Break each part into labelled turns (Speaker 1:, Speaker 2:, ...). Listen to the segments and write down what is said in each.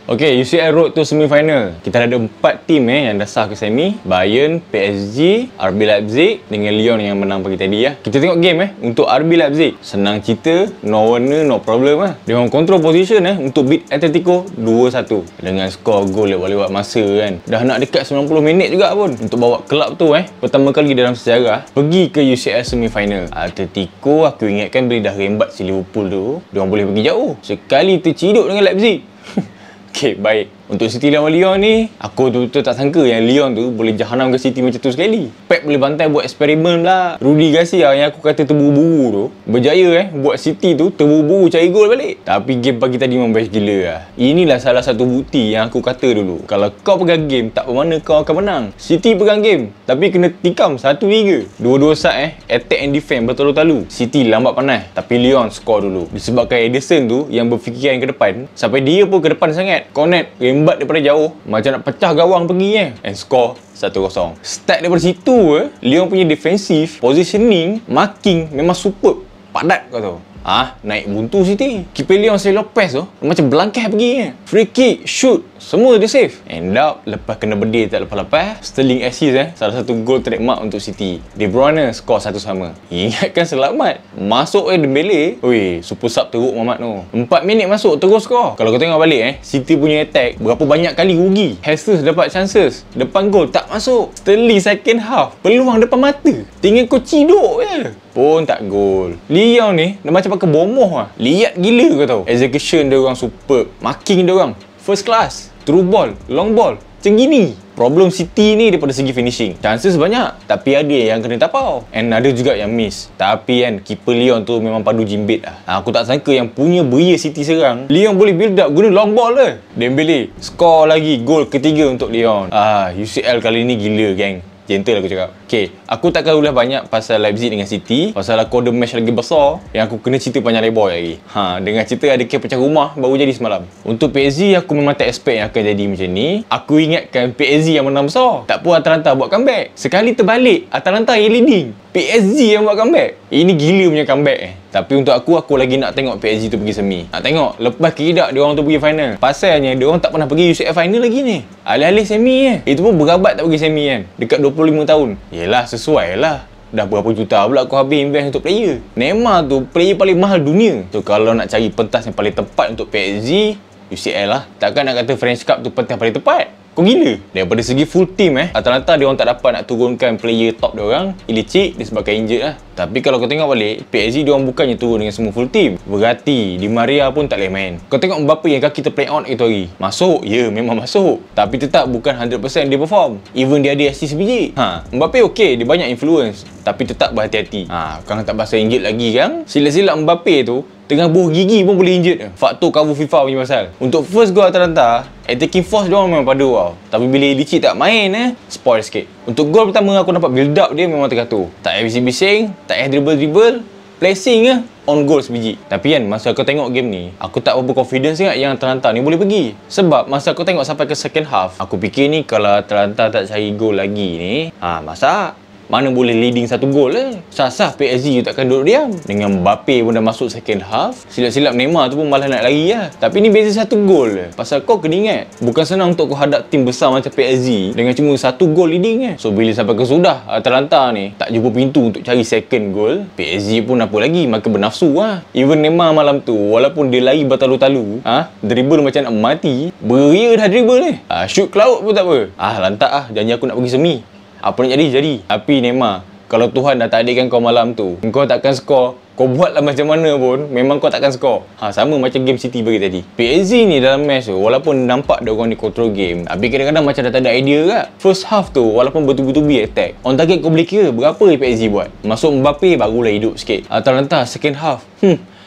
Speaker 1: Okay, UCL Road to semi-final. Kita ada 4 tim yang dah sah ke semi. Bayern, PSG, RB Leipzig dengan Lyon yang menang pagi tadi ya. Kita tengok game untuk RB Leipzig. Senang cerita, no warner, no problem lah. Dia orang control position untuk beat Atletico 2-1 dengan skor gol lewat masa kan. Dah nak dekat 90 minit juga pun untuk bawa kelab tu pertama kali dalam sejarah pergi ke UCL semi-final. Atletico aku ingatkan bila dah rembat si Liverpool tu, dia orang boleh pergi jauh. Sekali terciduk dengan Leipzig. Okay, baik. Untuk City lawan Lyon ni, aku betul-betul tak sangka yang Lyon tu boleh jahanam ke City macam tu sekali. Pep boleh bantai buat eksperimen lah. Rudy Garcia yang aku kata terburu-buru tu, berjaya buat City tu terburu-buru cari gol balik. Tapi game pagi tadi memang best gila lah. Inilah salah satu bukti yang aku kata dulu. Kalau kau pegang game, tak bermakna kau akan menang. City pegang game, tapi kena tikam 1-3. Dua-dua side attack and defend bertalu-talu. City lambat panas, tapi Lyon skor dulu. Disebabkan Ederson tu yang berfikiran ke depan, sampai dia pun ke depan sangat. Connect rembat daripada jauh macam nak pecah gawang pergi and score 1-0. Start daripada situ Lyon punya defensif, positioning, marking memang superb. Padat kau tahu. Naik buntu City. Keeper Lyon Cesc Lopez tu macam belangkah pergi free kick, shoot, semua dia save. End up lepas kena bedil tak lepas-lepas, Sterling assist salah satu gol trademark untuk City. De Bruyne skor 1-1. Ingatkan selamat. Masuk Dembele. Oi, super sub teruk Muhammad tu. 4 minit masuk terus skor. Kalau kau tengok balik City punya attack berapa banyak kali rugi. Jesus dapat chances, depan gol tak masuk. Sterling second half peluang depan mata, tinggal kau ciduk pun tak gol. Lyon ni dah macam pakai bomoh liat gila kau tahu. Execution dia orang superb, marking dia orang first class, through ball, long ball macam gini. Problem City ni daripada segi finishing, chances banyak tapi ada yang kena tapau and ada juga yang miss. Tapi keeper Lyon tu memang padu jimbit aku tak sangka yang punya beria City serang, Lyon boleh build up guna long ball Dembele skor lagi gol ketiga untuk Lyon. UCL kali ni gila geng. Gentle aku cakap. Okay, aku takkan ulas banyak pasal Leipzig dengan City. Pasal aku ada match lagi besar yang aku kena cerita panjang lebar lagi. Dengan cerita ada kes pecah rumah baru jadi semalam. Untuk PSG, aku memang tak expect yang akan jadi macam ni. Aku ingatkan PSG yang menang besar. Tak pun Atalanta buat comeback. Sekali terbalik, Atalanta yang leading, PSG yang buat comeback. Ini gila punya comeback Tapi untuk aku lagi nak tengok PSG tu pergi semi. Nak tengok lepas kehidak dia orang tu pergi final. Pasalnya dia orang tak pernah pergi UCL final lagi ni. Alih-alih semi Itu pun berabat tak pergi semi dekat 25 tahun. Yelah, sesuai lah. Dah berapa juta pula aku habis invest untuk player. Neymar tu player paling mahal dunia. So kalau nak cari pentas yang paling tepat untuk PSG, UCL lah. Takkan nak kata French Cup tu pentas paling tepat. Kau gila. Daripada segi full team Atalanta dia orang tak dapat nak turunkan player top dia orang. Ilicic disebabkan injured Tapi kalau kau tengok balik, PSG dia orang bukannya turun dengan semua full team. Berarti Di Maria pun tak boleh main. Kau tengok Mbappe yang kaki terplay on itu hari. Masuk, memang masuk. Tapi tetap bukan 100% dia perform. Even dia ada assist biji. Mbappe okey, dia banyak influence. Tapi tetap berhati-hati. Kalau tak pasal injured lagi kan. Silap-silap Mbappe tu tengah buh gigi pun boleh injured. Faktor cover FIFA punya pasal. Untuk first goal Atalanta, attacking force dia orang memang padu Tapi bila Ilicic tak main spoil sikit. Untuk gol pertama aku nampak build up dia memang teratur. Tak payah bising-bising, tak payah dribble, placing on goal sebiji. Tapi masa aku tengok game ni, aku tak berapa confidence sangat yang Atalanta ni boleh pergi. Sebab masa aku tengok sampai ke second half, aku fikir ni kalau Atalanta tak cari gol lagi ni, masa mana boleh leading 1 gol Sah-sah PSG takkan duduk diam. Dengan Mbappe pun dah masuk second half, silap-silap Neymar tu pun malah nak lari Tapi ni beza 1 gol Pasal kau kena ingat, bukan senang untuk kau hadap tim besar macam PSG dengan cuma 1 gol leading So bila sampai ke sudah Atalanta ni tak jumpa pintu untuk cari second gol, PSG pun apa lagi, makin bernafsu Even Neymar malam tu, walaupun dia lari bertalu-talu dribble macam nak mati, beria dah dribble shoot ke laut pun tak apa. Lantak janji aku nak pergi semi. Apa nak jadi. Tapi Neymar, kalau Tuhan dah takdirkan kau malam tu, kau takkan skor. Kau buatlah macam mana pun, memang kau takkan skor. Sama macam game City bagi tadi. PSG ni dalam match tu, walaupun nampak dia orang ni control game, tapi kadang-kadang macam dah tak ada idea kat. First half tu, walaupun betul-betul attack, on target kau boleh kira berapa PSG buat. Masuk Mbappe barulah hidup sikit. Atalanta second half,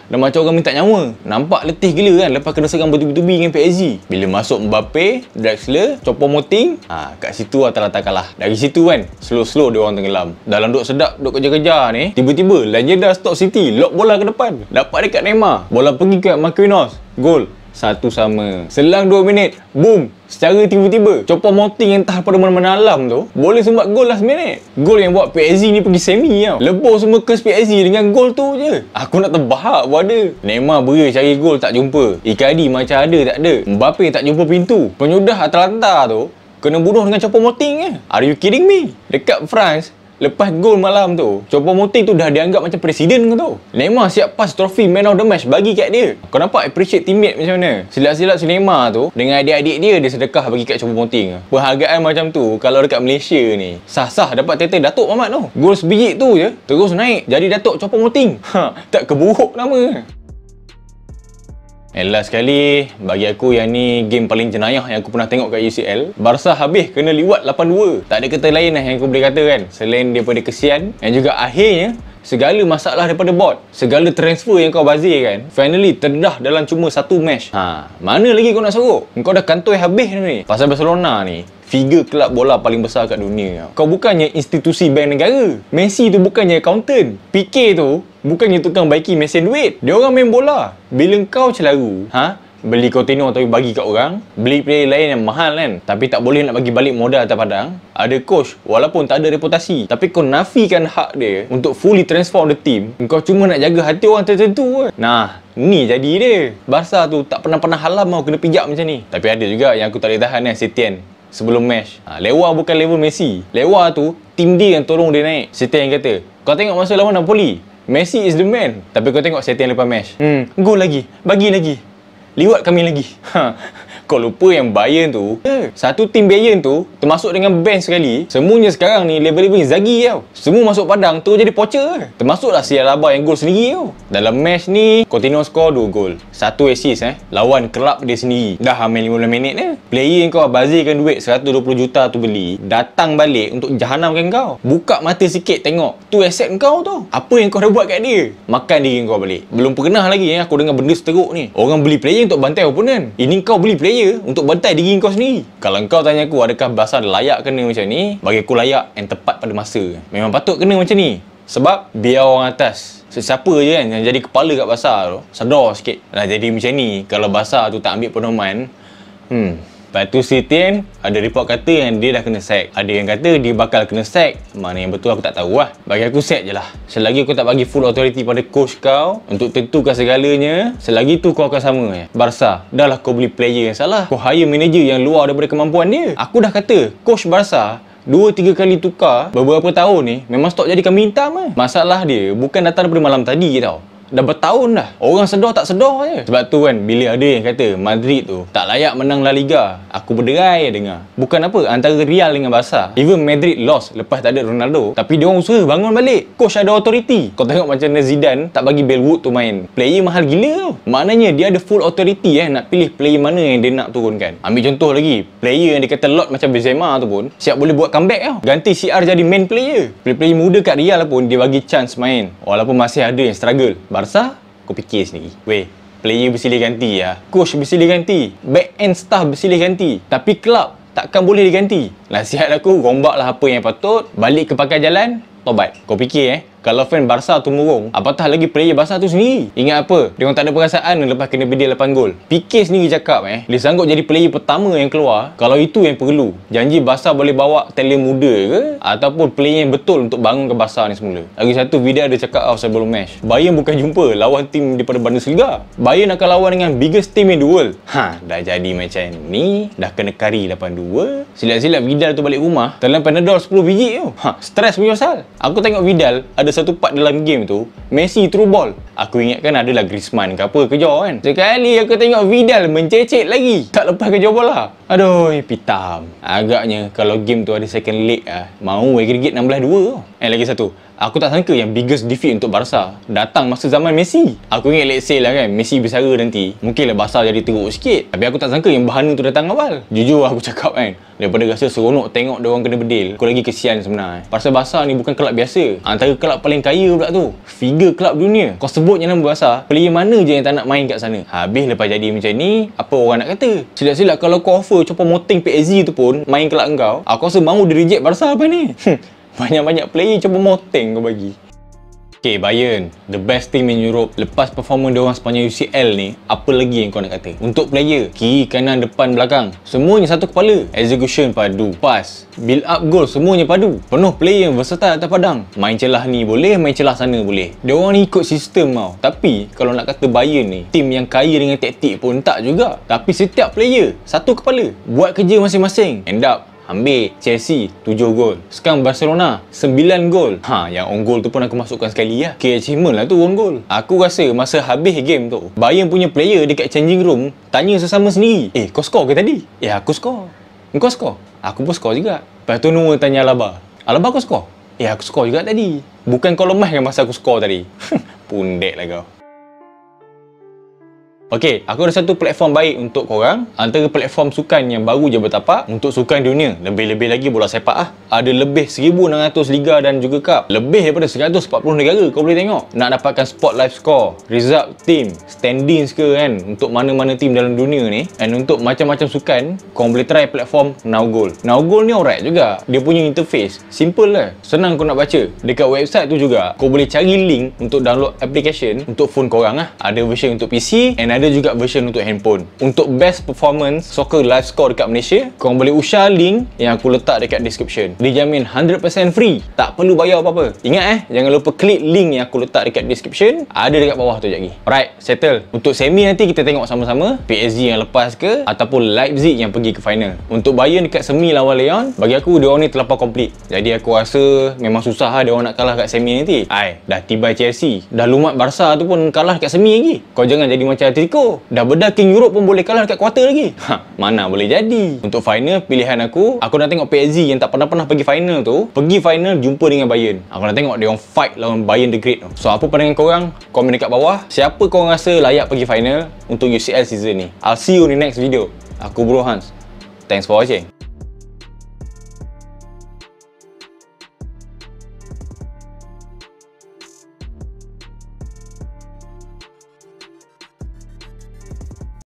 Speaker 1: dah macam orang minta nyawa. Nampak letih gila lepas kena serang bertubi-tubi dengan PSG. Bila masuk Mbappe, Draxler, Choupo-Moting, kat situ Atalanta kalah. Dari situ slow-slow dia orang tenggelam. Dalam duk sedap, duk kejar-kejar ni, tiba-tiba Lanyada stop City, lock bola ke depan. Dapat dekat Neymar, bola pergi kat Marquinhos, gol. 1-1 sama. Selang 2 minit, boom, secara tiba-tiba Choupo-Moting yang entah pada mana-mana alam tu boleh sumbat gol last minute. Gol yang buat PSG ni pergi semi tau. Lebur semua curse PSG dengan gol tu je. Aku nak terbahak pun ada. Neymar beria cari gol tak jumpa. Icardi macam ada tak ada. Mbappe tak jumpa pintu. Penyudah Atalanta tu kena bunuh dengan Choupo-Moting je. Are you kidding me? Dekat France, lepas gol malam tu, Choupo-Moting tu dah dianggap macam presiden ke tu. Neymar siap pas trofi man of the match bagi kat dia. Kau nampak appreciate teammate macam mana? Silap-silap si Neymar tu dengan adik-adik dia sedekah bagi kat Choupo-Moting. Penghargaan macam tu kalau dekat Malaysia ni sah-sah dapat title Datuk Mamat tu. Gol sebiji tu je terus naik jadi Datuk Choupo-Moting. Tak keburuk nama. Last sekali, bagi aku yang ni game paling jenayah yang aku pernah tengok kat UCL. Barca habis kena liwat 8-2. Tak ada kata lain yang aku boleh kata kan, selain daripada kesian. Dan juga akhirnya segala masalah daripada bot, segala transfer yang kau bazir kan, finally terdedah dalam cuma satu match. Mana lagi kau nak sorok? Kau dah kantoi habis ni. Pasal Barcelona ni figure kelab bola paling besar kat dunia. Kau bukannya institusi bank negara. Messi tu bukannya accountant. Pique tu bukannya tukang baiki mesin duit. Dia orang main bola. Bila kau celaru, beli Coutinho tapi bagi kat orang, beli player lain yang mahal kan, tapi tak boleh nak bagi balik modal atas padang. Ada coach walaupun tak ada reputasi, tapi kau nafikan hak dia untuk fully transform the team. Kau cuma nak jaga hati orang tertentu kan. Nah, ni jadi dia. Barca tu tak pernah halam mau kena pijak macam ni. Tapi ada juga yang aku tak boleh tahan kan, Setien sebelum match. Lewa bukan level Messi. Lewa tu tim dia yang tolong dia naik. Setien kata, kau tengok masa lawan Napoli, Messi is the man. Tapi kau tengok Setien lepas match, gol lagi, bagi lagi, liwat kami lagi. Kau lupa yang Bayern tu, satu tim Bayern tu termasuk dengan bench sekali. Semuanya sekarang ni level-level Inzaghi tau. Semua masuk padang tu jadi poacher. Termasuklah si Alaba yang gol sendiri tau. Dalam match ni Coutinho score 2 gol, 1 assist lawan kelab dia sendiri. Dah main 15 minit player yang kau bazirkan duit 120 juta tu beli, datang balik untuk jahanamkan kau. Buka mata sikit tengok, tu aset kau tu. Apa yang kau dah buat kat dia? Makan diri kau balik. Belum pernah lagi aku dengar benda seteruk ni. Orang beli player untuk bantai opponent. Ini kau beli player untuk bantai diri kau sendiri. Kalau kau tanya aku adakah Barca layak kena macam ni, bagi aku layak and tepat pada masa. Memang patut kena macam ni. Sebab biar orang atas, sesiapa je kan yang jadi kepala kat Barca tu, sedar sikit nak jadi macam ni kalau Barca tu tak ambil pedoman. Lepas tu Setien ada report kata yang dia dah kena sack. Ada yang kata dia bakal kena sack. Mana yang betul aku tak tahu lah. Bagi aku sack je lah. Selagi kau tak bagi full authority pada coach kau untuk tentukan segalanya, selagi tu kau akan sama Barca, dah lah kau beli player yang salah. Kau hire manager yang luar daripada kemampuan dia. Aku dah kata coach Barca 2-3 kali tukar beberapa tahun ni memang stok jadi kambing hitam. Masalah dia bukan datang daripada malam tadi tau. Dah bertahun dah. Orang sedar tak sedar je. Sebab tu kan, bila ada yang kata Madrid tu tak layak menang La Liga, aku berderai dengar. Bukan apa antara Real dengan Barca. Even Madrid lost lepas tak ada Ronaldo, tapi dia orang usaha bangun balik. Coach ada authority. Kau tengok macam mana Zidane tak bagi Bellwood tu main. Player mahal gila tau. Maknanya dia ada full authority nak pilih player mana yang dia nak turunkan. Ambil contoh lagi, player yang dia kata lot macam Benzema tu pun siap boleh buat comeback tau. Ganti CR jadi main player. Player muda kat Real pun dia bagi chance main, walaupun masih ada yang struggle. Barca, kau fikir sendiri. Weh, player bersilih ganti coach bersilih ganti, back end staff bersilih ganti, tapi club takkan boleh diganti. Nasihat aku, rombaklah apa yang patut, balik ke pakai jalan, tobat. Kau fikir kalau fan Barca tu murung, apatah lagi player Barca tu sendiri. Ingat apa? Dia orang tak ada perasaan lepas kena bedil 8 gol. Pique sendiri cakap dia sanggup jadi player pertama yang keluar kalau itu yang perlu. Janji Barca boleh bawa talent muda ke ataupun player yang betul untuk bangunkan Barca ni semula. Lagi satu, Vidal ada cakap sebelum match, Bayern bukan jumpa lawan tim daripada Bundesliga. Bayern akan lawan dengan biggest team in the world. Dah jadi macam ni, dah kena kari 8-2. Silap-silap Vidal tu balik rumah telan Panadol 10 biji tu. Stres punya asal. Aku tengok Vidal ada satu part dalam game tu, Messi through ball. Aku ingatkan adalah Griezmann ke apa kejar kan. Sekali aku tengok Vidal mencecet lagi, tak lepas kejar bola. Aduh, pitam. Agaknya kalau game tu ada second leg mau aggregate 16-2. Lagi satu, aku tak sangka yang biggest defeat untuk Barca datang masa zaman Messi. Aku ingat let's say lah kan, Messi bersara nanti, mungkinlah Barca jadi teruk sikit. Tapi aku tak sangka yang bahana tu datang awal. Jujur aku cakap kan, daripada rasa seronok tengok dia orang kena bedil, aku lagi kesian sebenarnya. Pasal Barca ni bukan kelab biasa, antara kelab paling kaya pula tu, figure kelab dunia. Kau sebutnya nama Barca, player mana je yang tak nak main kat sana. Habis lepas jadi macam ni, apa orang nak kata? Silap-silap kalau kau offer Choupo-Moting PSG tu pun main kelab kau, aku rasa mahu di reject Barca apa ni. Banyak-banyak player Choupo-Moting kau bagi. Okay, Bayern, the best team in Europe. Lepas performa diorang sepanjang UCL ni, apa lagi yang kau nak kata? Untuk player, kiri, kanan, depan, belakang, semuanya satu kepala. Execution padu, pass, build up goal, semuanya padu. Penuh player yang versatile atas padang. Main celah ni boleh, main celah sana boleh. Diorang ni ikut sistem tau. Tapi, kalau nak kata Bayern ni, tim yang kaya dengan taktik pun tak juga. Tapi setiap player, satu kepala. Buat kerja masing-masing. End up, ambil Chelsea 7 gol. Sekarang Barcelona 9 gol. Yang on goal tu pun aku masukkan sekali lah. Okay, achievement lah tu on goal. Aku rasa masa habis game tu, Bayern punya player dekat changing room tanya sesama sendiri, kau score ke tadi? Aku score. Kau score? Aku pun score juga. Lepas tu Noah tanya Alaba, Alaba kau score? Aku score juga tadi. Bukan kau lemah kan masa aku score tadi? Pundek lah kau. Okey, aku ada satu platform baik untuk korang. Antara platform sukan yang baru je bertapak untuk sukan dunia. Lebih-lebih lagi bola sepak lah. Ada lebih 1,600 liga dan juga cup. Lebih daripada 140 negara kau boleh tengok. Nak dapatkan spot live score, result team, standings ke kan, untuk mana-mana team dalam dunia ni. And untuk macam-macam sukan, kau boleh try platform NowGoal. NowGoal ni alright juga. Dia punya interface simple lah. Senang kau nak baca. Dekat website tu juga, kau boleh cari link untuk download application untuk phone korang lah. Ada version untuk PC and ada juga version untuk handphone. Untuk best performance soccer live score dekat Malaysia, korang boleh ushare link yang aku letak dekat description. Dijamin 100% free, tak perlu bayar apa-apa. Ingat jangan lupa klik link yang aku letak dekat description, ada dekat bawah tu sekejap lagi. Alright, settle. Untuk semi nanti kita tengok sama-sama PSG yang lepas ke ataupun Leipzig yang pergi ke final. Untuk Bayern dekat semi lawan Lyon, bagi aku diorang ni terlampau complete. Jadi aku rasa memang susah lah diorang nak kalah kat semi nanti. Dah tibai Chelsea, dah lumat Barca tu pun kalah kat semi lagi. Kau jangan jadi macam Atletico, dah bedah King Europe pun boleh kalah dekat quarter lagi. Mana boleh jadi. Untuk final, pilihan aku nak tengok PSG yang tak pernah pergi final tu, pergi final jumpa dengan Bayern. Aku nak tengok dia orang fight lawan Bayern the Great tu. So apa pandangan korang? Komen dekat bawah. Siapa korang rasa layak pergi final untuk UCL season ni? I'll see you in the next video. Aku Bro Hans. Thanks for watching.